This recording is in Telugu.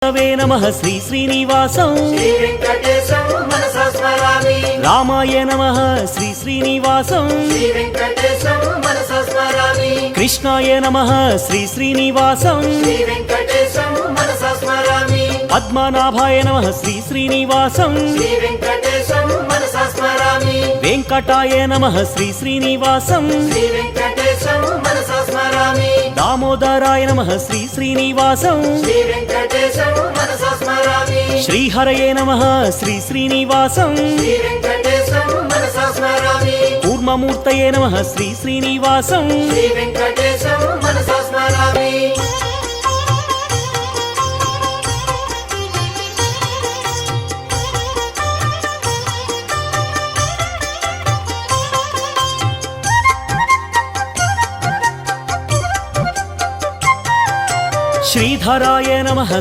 వే నమః శ్రీ శ్రీనివాసం శ్రీ వెంకటేశం మనసా స్మరామి రామాయ నమః శ్రీ శ్రీనివాసం శ్రీ వెంకటేశం మనసా స్మరామి కృష్ణాయ నమః శ్రీ శ్రీనివాసం శ్రీ వెంకటేశం మనసా స్మరామి పద్మనాభాయ నమః శ్రీ శ్రీనివాసం శ్రీ వెంకటేశం మనసా స్మరామి వెంకటాయ నమః శ్రీ శ్రీనివాసం శ్రీ వెంకటేశం మనసా స్మరామి దామోదరాయ నమః శ్రీ శ్రీనివాసం శ్రీ వెంకటేశం మనసా స్మరామి శ్రీహరయే నమః శ్రీ శ్రీనివాసం శ్రీ వెంకటేశం మనసా స్మరామి కూర్మమూర్తయే నమః శ్రీ శ్రీనివాసం శ్రీ వెంకటేశం మనసా స్మరామి శ్రీధరాయ నమః